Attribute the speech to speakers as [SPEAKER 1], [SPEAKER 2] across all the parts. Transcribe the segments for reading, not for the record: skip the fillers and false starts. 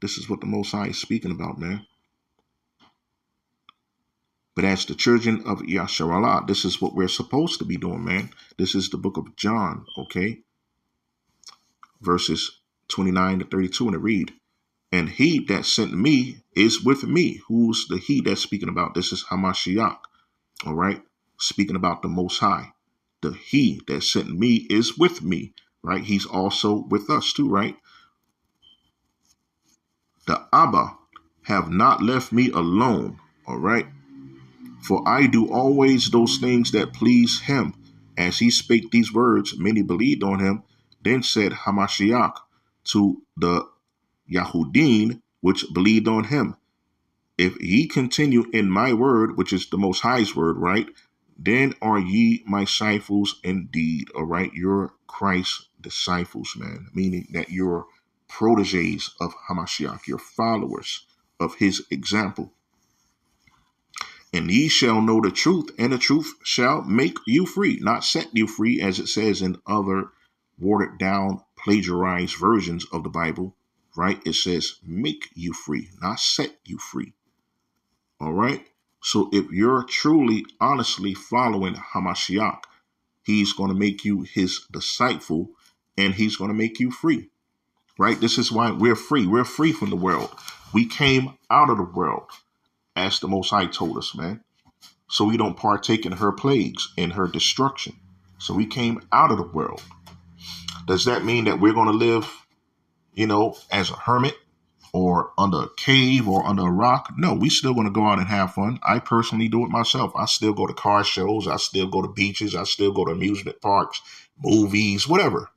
[SPEAKER 1] This is what the Most High is speaking about, man. But as the children of Yasharallah, this is what we're supposed to be doing, man. This is the book of John, okay? Verses 29 to 32, and it read, and he that sent me is with me. Who's the he that's speaking about? This is Hamashiach, all right? Speaking about the Most High. The he that sent me is with me, right? He's also with us too, right? The Abba have not left me alone, all right? For I do always those things that please him. As he spake these words, many believed on him. Then said Hamashiach to the Yahudim, which believed on him, if ye continue in my word, which is the Most High's word, right? Then are ye my disciples indeed, all right? You're Christ's disciples, man, meaning that you're proteges of Hamashiach, you're followers of his example. And ye shall know the truth, and the truth shall make you free, not set you free, as it says in other watered down, plagiarized versions of the Bible, right? It says make you free, not set you free. All right. So if you're truly, honestly following Hamashiach, he's going to make you his disciple, and he's going to make you free, right? This is why we're free. We're free from the world. We came out of the world, as the Most High told us, man. So we don't partake in her plagues, in her destruction. So we came out of the world. Does that mean that we're going to live, as a hermit or under a cave or under a rock? No, we still going to go out and have fun. I personally do it myself. I still go to car shows. I still go to beaches. I still go to amusement parks, movies, whatever,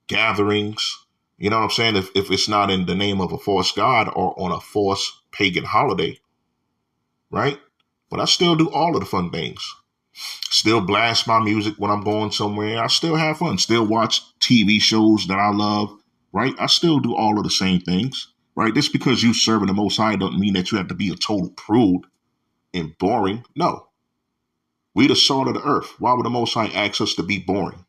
[SPEAKER 1] gatherings. You know what I'm saying? If it's not in the name of a false god or on a false pagan holiday, right? But I still do all of the fun things. Still blast my music when I'm going somewhere. I still have fun. Still watch TV shows that I love, right? I still do all of the same things, right? Just because you serving the Most High doesn't mean that you have to be a total prude and boring. No. We the salt of the earth. Why would the Most High ask us to be boring?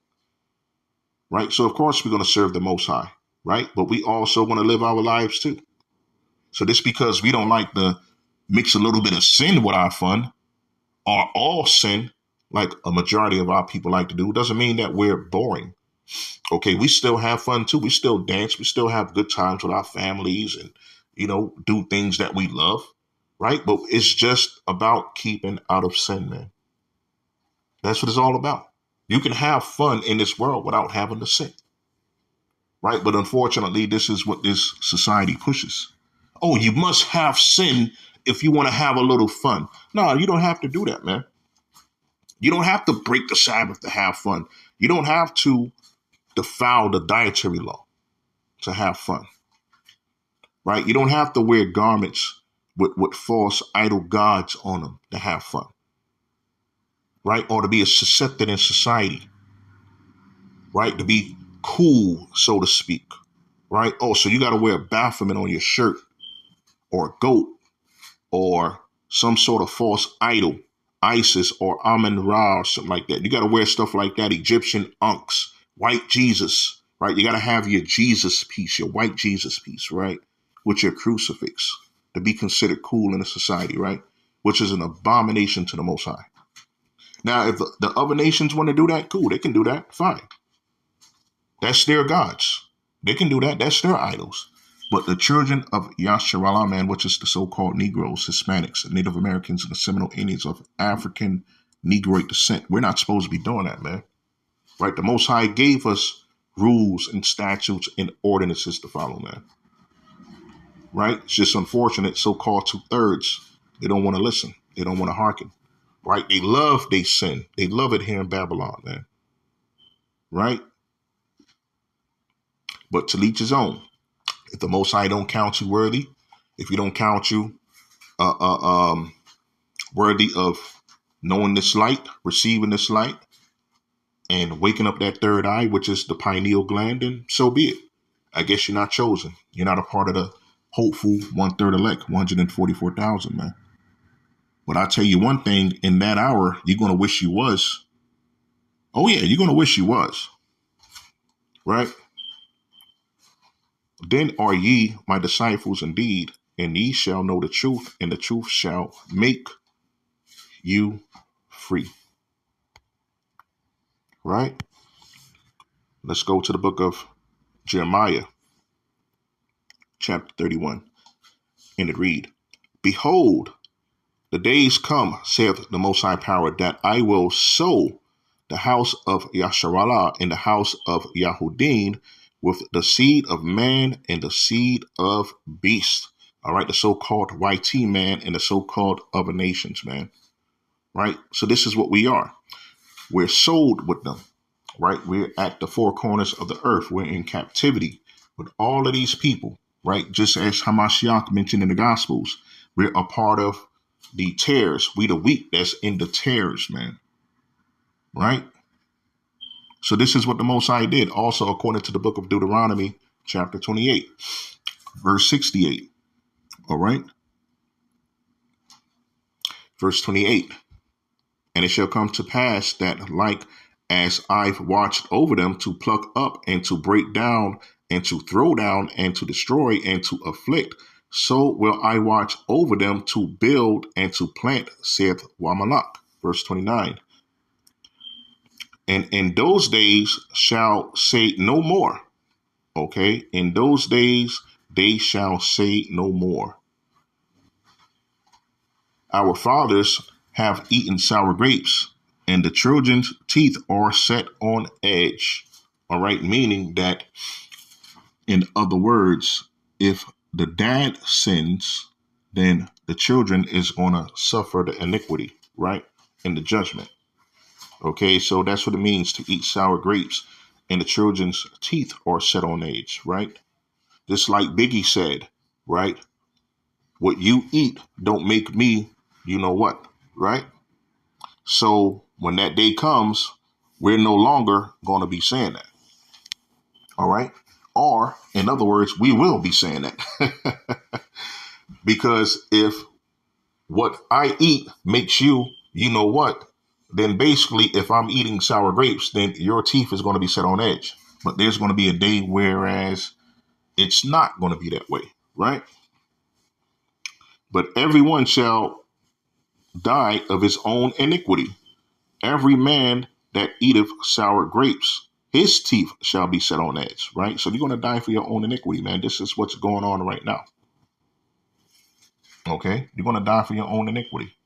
[SPEAKER 1] Right? So, of course, we're going to serve the Most High, right? But we also want to live our lives too. So just because we don't like to mix a little bit of sin with our fun, or all sin, like a majority of our people like to do, doesn't mean that we're boring. Okay, we still have fun too. We still dance. We still have good times with our families and, do things that we love, right? But it's just about keeping out of sin, man. That's what it's all about. You can have fun in this world without having to sin, right? But unfortunately, this is what this society pushes. Oh, you must have sin if you want to have a little fun. No, you don't have to do that, man. You don't have to break the Sabbath to have fun. You don't have to defile the dietary law to have fun, right? You don't have to wear garments with false idol gods on them to have fun, right? Or to be accepted in society, right? To be cool, so to speak, right? Oh, so you got to wear a Baphomet on your shirt or a goat or some sort of false idol, Isis or Amun-Ra or something like that. You got to wear stuff like that, Egyptian unks, white Jesus, right? You got to have your Jesus piece, your white Jesus piece, right? With your crucifix to be considered cool in a society, right? Which is an abomination to the Most High. Now, if the other nations want to do that, cool, they can do that, fine. That's their gods. They can do that. That's their idols. But the children of Yasharallah, man, which is the so-called Negroes, Hispanics, Native Americans, and the Seminole Indians of African Negroid descent, we're not supposed to be doing that, man. Right? The Most High gave us rules and statutes and ordinances to follow, man. Right? It's just unfortunate, so-called two-thirds, they don't want to listen. They don't want to hearken. Right? They love they sin. They love it here in Babylon, man. Right? But to each his own. If the Most High don't count you worthy, if he don't count you worthy of knowing this light, receiving this light, and waking up that third eye, which is the pineal gland, then so be it. I guess you're not chosen. You're not a part of the hopeful 1/3 elect, 144,000, man. But I tell you one thing, in that hour, you're going to wish you was. Oh, yeah, you're going to wish you was. Right? Then are ye my disciples indeed, and ye shall know the truth, and the truth shall make you free. Right? Let's go to the book of Jeremiah, chapter 31, and it read, Behold, the days come, saith the Most High Power, that I will sow the house of Yasharallah and the house of Yahudim with the seed of man and the seed of beast. All right, the so-called YT man and the so-called other nations, man. Right? So this is what we are. We're sold with them. Right? We're at the four corners of the earth. We're in captivity with all of these people. Right? Just as Hamashiach mentioned in the Gospels, we're a part of the tares. We the wheat that's in the tares, man. Right? So this is what the Most High did. Also, according to the book of Deuteronomy, chapter 28, verse 68. All right? Verse 28. And it shall come to pass that like as I've watched over them to pluck up and to break down and to throw down and to destroy and to afflict, so will I watch over them to build and to plant, saith Wamalak. Verse 29. And in those days shall say no more. Okay, in those days they shall say no more. Our fathers have eaten sour grapes, and the children's teeth are set on edge. All right, meaning that, in other words, if the dad sins, then the children is going to suffer the iniquity, right, in the judgment. Okay, so that's what it means to eat sour grapes, and the children's teeth are set on edge, right? Just like Biggie said, right? What you eat don't make me, you know what, right? So when that day comes, we're no longer going to be saying that. All right. Or in other words, we will be saying that. Because if what I eat makes you, you know what, then basically if I'm eating sour grapes, then your teeth is going to be set on edge. But there's going to be a day whereas it's not going to be that way. Right. But everyone shall die of his own iniquity. Every man that eateth sour grapes, his teeth shall be set on edge, right? So you're going to die for your own iniquity, man. This is what's going on right now. Okay? You're going to die for your own iniquity,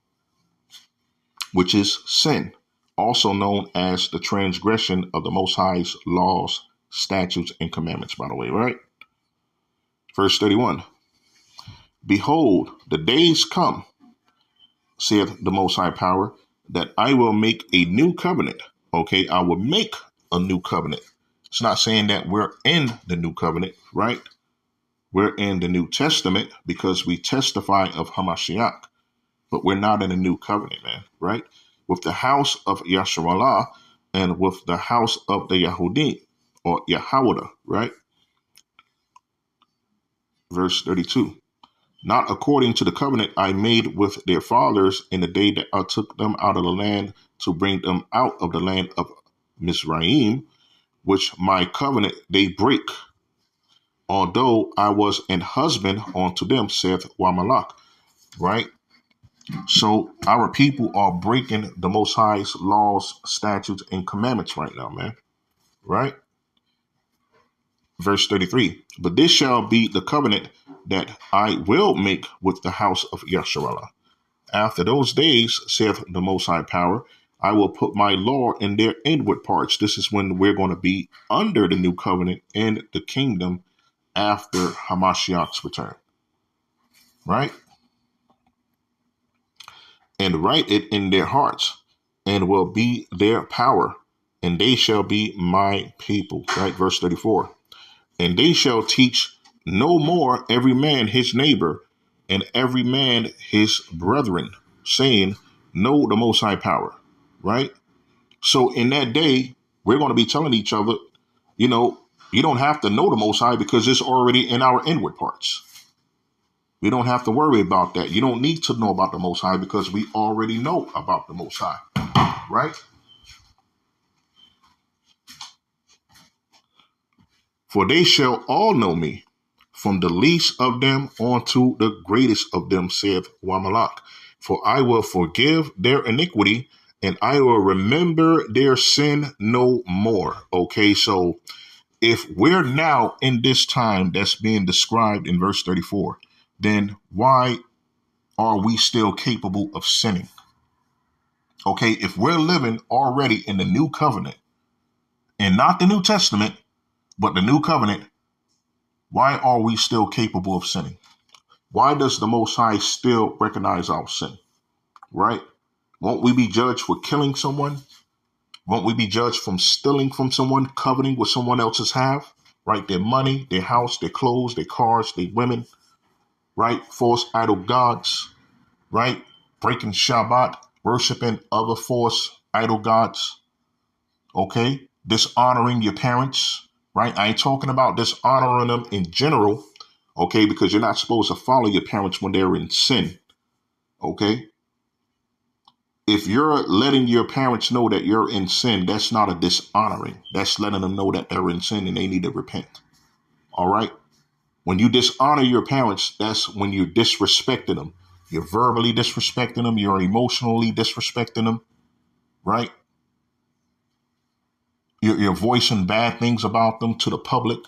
[SPEAKER 1] which is sin, also known as the transgression of the Most High's laws, statutes, and commandments, by the way, right? Verse 31. Behold, the days come, saith the Most High Power, that I will make a new covenant. Okay, I will make a new covenant. It's not saying that we're in the new covenant, right? We're in the New Testament because we testify of Hamashiach, but we're not in the new covenant, man, right? With the house of Yasharallah and with the house of the Yahudim or Yahawada, right? Verse 32. Not according to the covenant I made with their fathers in the day that I took them out of the land to bring them out of the land of Mizraim, which my covenant they break, although I was an husband unto them, saith Wamalak. Right? So our people are breaking the Most High's laws, statutes, and commandments right now, man. Right? Verse 33. But this shall be the covenant that I will make with the house of Yasharallah. After those days, saith the Most High Power, I will put my law in their inward parts. This is when we're going to be under the new covenant in the kingdom after Hamashiach's return. Right? And write it in their hearts, and will be their power, and they shall be my people. Right? Verse 34. And they shall teach no more every man his neighbor, and every man his brethren, saying, know the Most High Power. Right? So in that day, we're going to be telling each other, you know, you don't have to know the Most High because it's already in our inward parts. We don't have to worry about that. You don't need to know about the Most High because we already know about the Most High. Right? For they shall all know me. from the least of them unto the greatest of them, saith Wamalak. For I will forgive their iniquity, and I will remember their sin no more. Okay, so if we're now in this time that's being described in verse 34, then why are we still capable of sinning? Okay, if we're living already in the new covenant, and not the New Testament, but the new covenant, why are we still capable of sinning? Why does the Most High still recognize our sin? Right? Won't we be judged for killing someone? Won't we be judged from stealing from someone, coveting what someone else's have? Right? Their money, their house, their clothes, their cars, their women, right? False idol gods, right? Breaking Shabbat, worshiping other false idol gods, okay? Dishonoring your parents, right? I ain't talking about dishonoring them in general, okay? Because you're not supposed to follow your parents when they're in sin, okay? If you're letting your parents know that you're in sin, that's not a dishonoring. That's letting them know that they're in sin and they need to repent. All right. When you dishonor your parents, that's when you're disrespecting them. You're verbally disrespecting them. You're emotionally disrespecting them. Right. You're voicing bad things about them to the public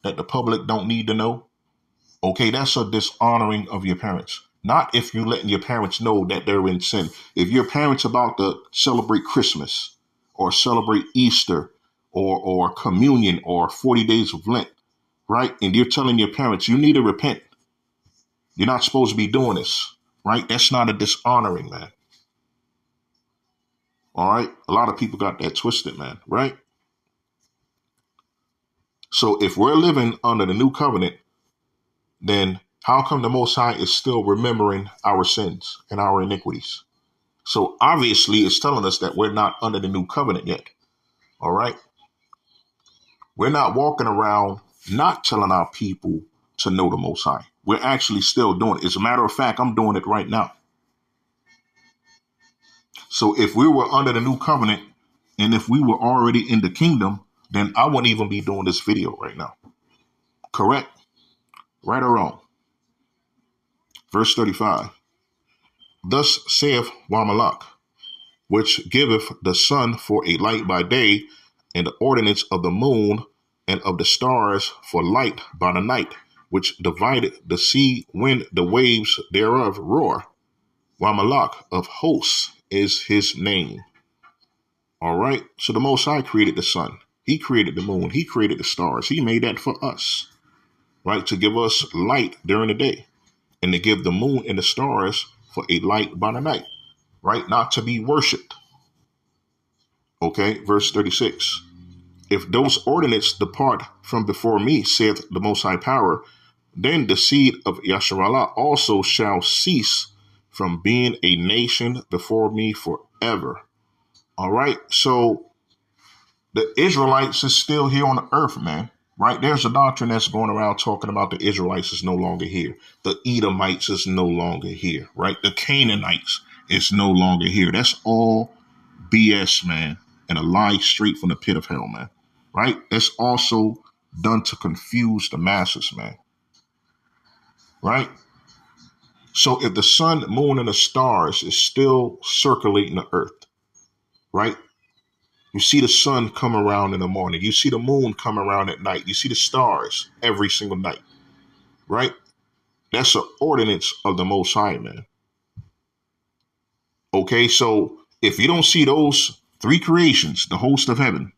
[SPEAKER 1] that the public don't need to know. Okay. That's a dishonoring of your parents. Not if you're letting your parents know that they're in sin. If your parents about to celebrate Christmas or celebrate Easter or communion or 40 days of Lent, right? And you're telling your parents, you need to repent. You're not supposed to be doing this, right? That's not a dishonoring, man. All right. A lot of people got that twisted, man, right? So if we're living under the new covenant, then how come the Most High is still remembering our sins and our iniquities? So obviously it's telling us that we're not under the new covenant yet. All right. We're not walking around not telling our people to know the Most High. We're actually still doing it. As a matter of fact, I'm doing it right now. So if we were under the new covenant and if we were already in the kingdom, then I wouldn't even be doing this video right now. Correct? Right or wrong? Verse 35. Thus saith Wamalak, which giveth the sun for a light by day, and the ordinance of the moon and of the stars for light by the night, which divided the sea when the waves thereof roar. Wamalak of hosts is his name. All right. So the Most High created the sun. He created the moon. He created the stars. He made that for us, right? To give us light during the day and to give the moon and the stars for a light by the night, right? Not to be worshipped. Okay. Verse 36. If those ordinances depart from before me, saith the Most High Power, then the seed of Yasharallah also shall cease from being a nation before me forever. All right. So the Israelites is still here on the earth, man. Right? There's a doctrine that's going around talking about the Israelites is no longer here. The Edomites is no longer here. Right? The Canaanites is no longer here. That's all BS, man. And a lie straight from the pit of hell, man. Right? That's also done to confuse the masses, man. Right? So if the sun, moon, and the stars is still circulating the earth, right? You see the sun come around in the morning. You see the moon come around at night. You see the stars every single night, right? That's an ordinance of the Most High, man. Okay, so if you don't see those three creations, the host of heaven,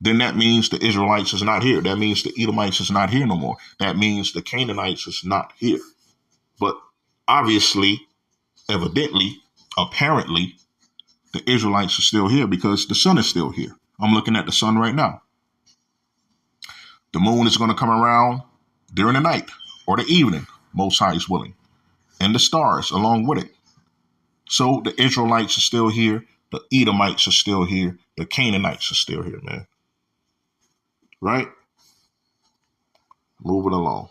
[SPEAKER 1] then that means the Israelites is not here. That means the Edomites is not here no more. That means the Canaanites is not here. But obviously, evidently, apparently, the Israelites are still here because the sun is still here. I'm looking at the sun right now. The moon is going to come around during the night or the evening, Most High is willing, and the stars along with it. So the Israelites are still here. The Edomites are still here. The Canaanites are still here, man. Right? Moving along.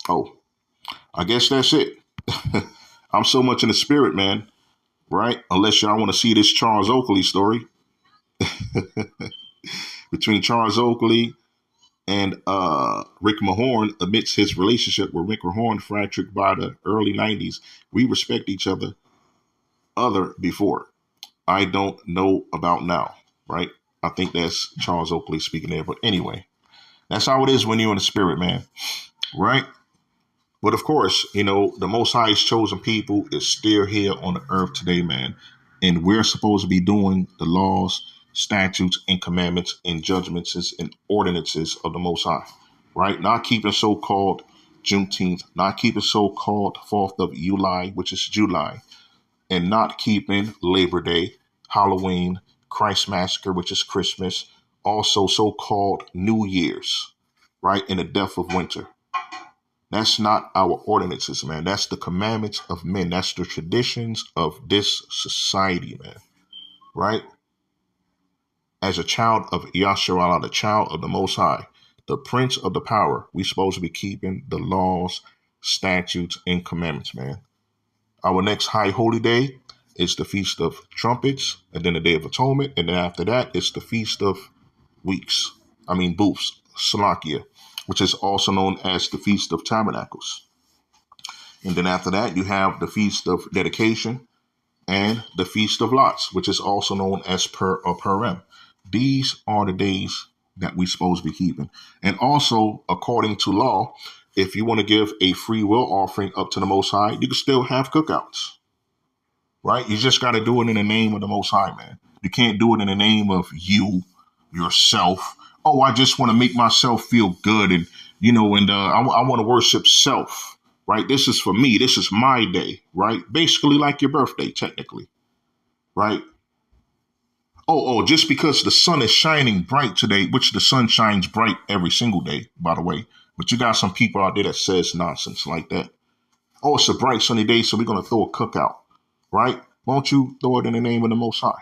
[SPEAKER 1] Oh, I guess that's it. I'm so much in the spirit, man. Right? Unless y'all want to see this Charles Oakley story. between Charles Oakley and Rick Mahorn amidst his relationship with Rick Mahorn fractured by the early 90s. We respect each other before. I don't know about now, right? I think that's Charles Oakley speaking there. But anyway, that's how it is when you're in the spirit, man, right? But of course, the Most High's chosen people is still here on the earth today, man. And we're supposed to be doing the laws, statutes, and commandments and judgments and ordinances of the Most High, right? Not keeping so-called Juneteenth, not keeping so-called 4th of July, which is July, and not keeping Labor Day, Halloween, Christ Massacre, which is Christmas, also so-called New Year's, right? And the death of winter. That's not our ordinances, man. That's the commandments of men. That's the traditions of this society, man. Right? As a child of Yasharallah, the child of the Most High, the Prince of the Power, we're supposed to be keeping the laws, statutes, and commandments, man. Our next high holy day is the Feast of Trumpets, and then the Day of Atonement, and then after that, it's the Feast of Booths, Salakia, which is also known as the Feast of Tabernacles. And then after that, you have the Feast of Dedication and the Feast of Lots, which is also known as Purim. These are the days that we're supposed to be keeping. And also, according to law, if you want to give a free will offering up to the Most High, you can still have cookouts, right? You just got to do it in the name of the Most High, man. You can't do it in the name of yourself. Oh, I just want to make myself feel good. And, I want to worship self. Right? This is for me. This is my day, right? Basically like your birthday, technically, right? Oh, just because the sun is shining bright today, which the sun shines bright every single day, by the way. But you got some people out there that says nonsense like that. Oh, it's a bright sunny day, so we're going to throw a cookout, right? Why don't you throw it in the name of the Most High?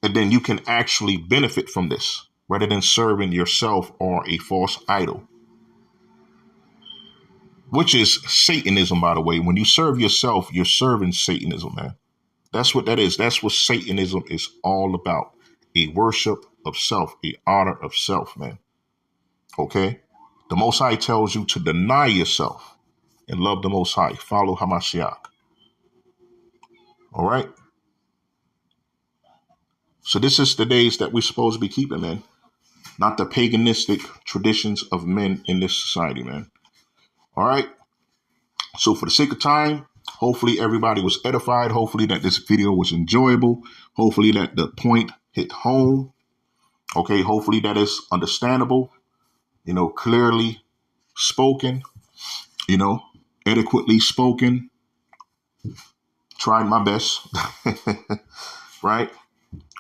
[SPEAKER 1] And then you can actually benefit from this rather than serving yourself or a false idol. Which is Satanism, by the way. When you serve yourself, you're serving Satanism, man. That's what that is. That's what Satanism is all about. A worship of self, a honor of self, man. Okay? The Most High tells you to deny yourself and love the Most High. Follow Hamashiach. All right? So this is the days that we're supposed to be keeping, man. Not the paganistic traditions of men in this society, man. All right? So for the sake of time, hopefully everybody was edified. Hopefully that this video was enjoyable. Hopefully that the point hit home. Okay, hopefully that is understandable, clearly spoken, adequately spoken. Tried my best, right?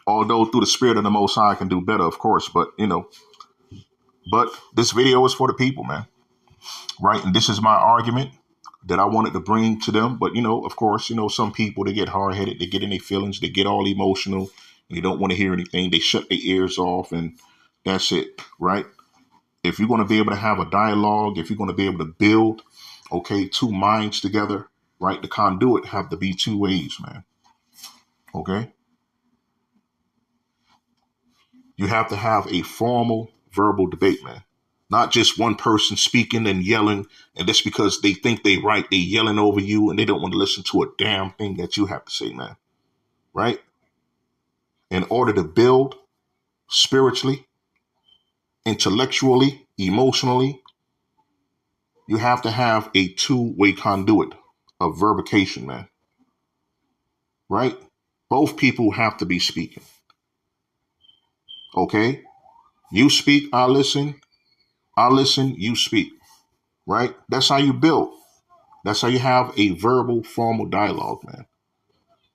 [SPEAKER 1] Although through the spirit of the Most High I can do better, of course, but this video is for the people, man, right? And this is my argument that I wanted to bring to them. But, of course, some people, they get hard headed, they get in their feelings, they get all emotional, and they don't want to hear anything. They shut their ears off and that's it, right? If you're going to be able to have a dialogue, if you're going to be able to build, two minds together, right? The conduit have to be two ways, man. Okay. You have to have a formal verbal debate, man. Not just one person speaking and yelling, and just because they think they right, they yelling over you and they don't want to listen to a damn thing that you have to say, man. Right? In order to build spiritually, intellectually, emotionally, you have to have a two-way conduit of verbication, man. Right? Both people have to be speaking. Okay? You speak, I listen. I listen, you speak. Right? That's how you build. That's how you have a verbal, formal dialogue, man.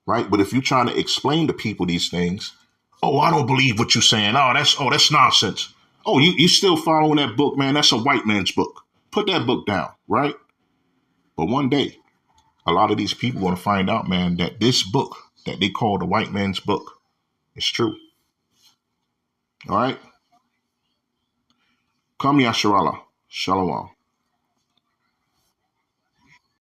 [SPEAKER 1] Right? But if you're trying to explain to people these things, oh, I don't believe what you're saying. That's nonsense. Oh, you still following that book, man? That's a white man's book. Put that book down, right? But one day, a lot of these people are going to find out, man, that this book that they call the white man's book is true. All right? Come Yasharallah. Shalom.